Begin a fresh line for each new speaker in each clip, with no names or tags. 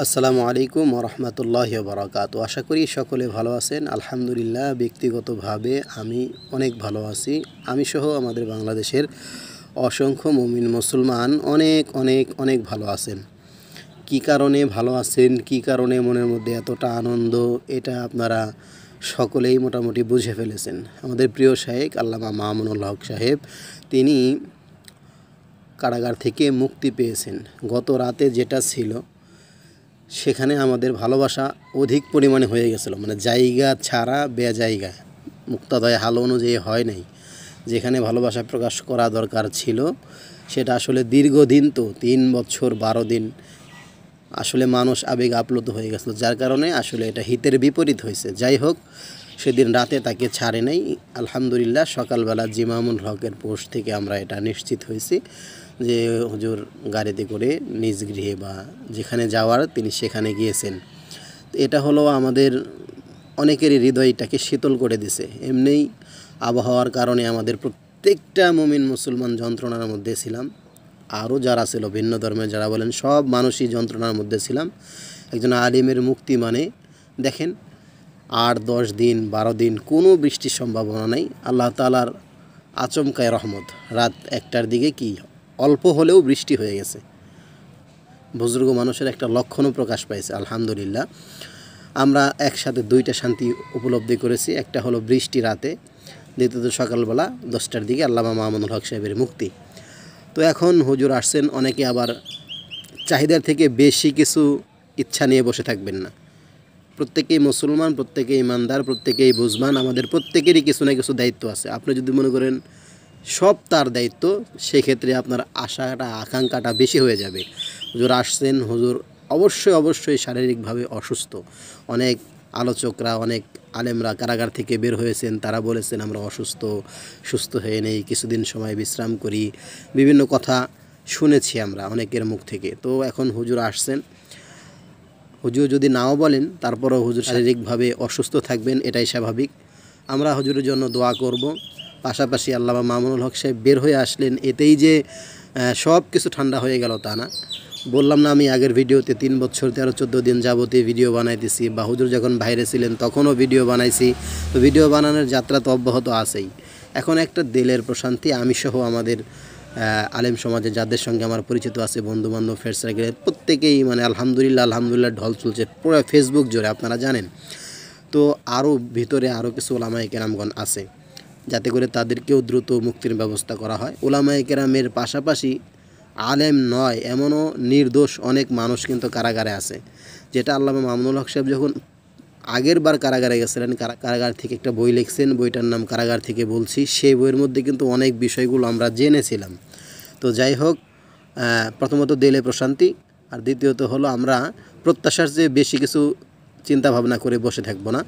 আসসালামু আলাইকুম ওয়া রাহমাতুল্লাহি ওয়া বারাকাতুহু। আশা করি সকলে ভালো আছেন। আলহামদুলিল্লাহ, ব্যক্তিগতভাবে আমি অনেক ভালো আছি। আমি সহ আমাদের বাংলাদেশের অসংখ্য মুমিন মুসলমান অনেক অনেক অনেক ভালো আছেন। কী কারণে ভালো আছেন, কী কারণে মনের মধ্যে এতটা আনন্দ, এটা আপনারা সকলেই মোটামুটি বুঝে ফেলেছেন। আমাদের প্রিয় শায়েখ আল্লামা মামুনুল হক সাহেব, তিনি কারাগার থেকে মুক্তি পেয়েছেন। গত রাতে যেটা ছিল, সেখানে আমাদের ভালোবাসা অধিক পরিমাণে হয়ে গেছিলো, মানে জায়গা ছাড়া বেজায়গা, মুক্তাদায় হাল অনুযায়ী হয় নাই। যেখানে ভালোবাসা প্রকাশ করা দরকার ছিল, সেটা আসলে দীর্ঘদিন, তো 3 বছর 12 দিন আসলে মানুষ আবেগ আপ্লুত হয়ে গেছিলো, যার কারণে আসলে এটা হিতের বিপরীত হয়েছে। যাই হোক, সেদিন রাতে তাকে ছাড়ে নাই। আলহামদুলিল্লাহ, সকালবেলা জিমামুল হকের পোস্ট থেকে আমরা এটা নিশ্চিত হয়েছি যে হুজুর গাড়িতে করে নিজ গৃহে বা যেখানে যাওয়ার তিনি সেখানে গিয়েছেন। তো এটা হলো আমাদের অনেকেরই হৃদয়টাকে শীতল করে দিছে। এমনিই আবহাওয়ার কারণে আমাদের প্রত্যেকটা মুমিন মুসলমান যন্ত্রণার মধ্যে ছিলাম। আরও যারা ছিল ভিন্ন ধর্মের যারা বলেন, সব মানুষই যন্ত্রণার মধ্যে ছিলাম। একজন আলিমের মুক্তি মানে দেখেন, 8-10 দিন 12 দিন কোনো বৃষ্টির সম্ভাবনা নেই। আল্লাহ তাআলার আচমকায় রহমত, রাত 1টার দিকে কি অল্প হলেও বৃষ্টি হয়ে গেছে। বুজুর্গ মানুষের একটা লক্ষণও প্রকাশ পাইছে। আলহামদুলিল্লাহ, আমরা একসাথে 2টা শান্তি উপলব্ধি করেছি। একটা হলো বৃষ্টি রাতে, দ্বিতীয়ত সকালবেলা 10টার দিকে আল্লামা মামুনুল হক সাহেবের মুক্তি। তো এখন হুজুর আসছেন, অনেকে আবার চাহিদার থেকে বেশি কিছু ইচ্ছা নিয়ে বসে থাকবেন না। প্রত্যেকেই মুসলমান, প্রত্যেকেই ইমানদার, প্রত্যেকেই বুঝমান। আমাদের প্রত্যেকেরই কিছু না কিছু দায়িত্ব আছে। আপনি যদি মনে করেন সব তার দায়িত্ব, সেক্ষেত্রে আপনার আশাটা আকাঙ্ক্ষাটা বেশি হয়ে যাবে। হুজুর আসছেন, হুজুর অবশ্যই শারীরিকভাবে অসুস্থ। অনেক আলোচকরা, অনেক আলেমরা কারাগার থেকে বের হয়েছেন, তারা বলেছেন আমরা অসুস্থ, সুস্থ হয়ে নেই, কিছুদিন সময় বিশ্রাম করি। বিভিন্ন কথা শুনেছি আমরা অনেকের মুখ থেকে। তো এখন হুজুর আসছেন, হুজুর যদি নাও বলেন, তারপরেও হুজুর শারীরিকভাবে অসুস্থ থাকবেন, এটাই স্বাভাবিক। আমরা হুজুরের জন্য দোয়া করব। পাশাপাশি আল্লামা মামুনুল হক সাহেব বের হয়ে আসলেন, এতেই যে সব কিছু ঠান্ডা হয়ে গেল তা না। বললাম না আমি আগের ভিডিওতে 3 বছর 13-14 দিন যাবতীয় ভিডিও বানাইতেছি, বা হুজুর যখন বাইরে ছিলেন তখনও ভিডিও বানাইছি। তো ভিডিও বানানোর যাত্রা তো অব্যাহত আছেই। এখন একটা দিলের প্রশান্তি, আমি সহ আমাদের আলেম সমাজে যাদের সঙ্গে আমার পরিচিত আছে, বন্ধুবান্ধব, ফ্রেন্ড সার্কেল, প্রত্যেকেই মানে আলহামদুলিল্লাহ ঢল চলছে পুরো ফেসবুক জুড়ে, আপনারা জানেন। তো আরও ভিতরে আরও কিছু ওলামায়ে কেরামগণ আছে, যাতে করে তাদেরকেও দ্রুত মুক্তির ব্যবস্থা করা হয়। ওলামায়ে কেরামের পাশাপাশি আলেম নয় এমনও নির্দোষ অনেক মানুষ কিন্তু কারাগারে আছে। যেটা আল্লামা মামুনুল হক সাহেব যখন আগের বার কারাগারে গেছিলেন, কারাগার থেকে একটা বই লিখছেন, বইটার নাম কারাগার থেকে বলছি। সেই বইয়ের মধ্যে কিন্তু অনেক বিষয়গুলো আমরা জেনেছিলাম। তো যাই হোক, প্রথমত দিলে প্রশান্তি, আর দ্বিতীয়ত হলো আমরা প্রত্যাশার চেয়ে বেশি কিছু চিন্তা ভাবনা করে বসে থাকবো না।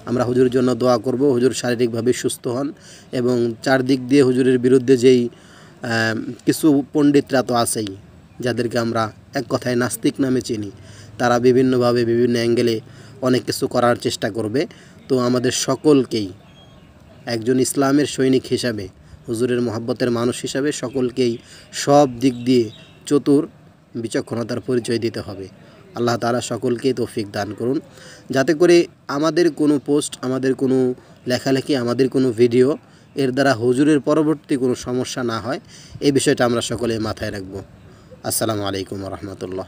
আমরা হুজুরের জন্য দোয়া করব, হুজুর শারীরিকভাবে সুস্থ হন, এবং চারদিক দিয়ে হুজুরের বিরুদ্ধে যেই কিছু পণ্ডিতরা তো আছেই, যাদেরকে আমরা এক কথায় নাস্তিক নামে চিনি, তারা বিভিন্নভাবে বিভিন্ন অ্যাঙ্গেলে অনেক কিছু করার চেষ্টা করবে। তো আমাদের সকলকেই একজন ইসলামের সৈনিক হিসাবে, হুজুরের মহব্বতের মানুষ হিসাবে সকলকেই সব দিক দিয়ে চতুর বিচক্ষণতার পরিচয় দিতে হবে। আল্লাহ তাআলা সকলকেই তৌফিক দান করুন, যাতে করে আমাদের কোনো পোস্ট, আমাদের কোনো লেখালেখি, আমাদের কোনো ভিডিও এর দ্বারা হুজুরের পরবর্তী কোনো সমস্যা না হয়, এই বিষয়টা আমরা সকলে মাথায় রাখব। আসসালামু আলাইকুম ওয়া রাহমাতুল্লাহ।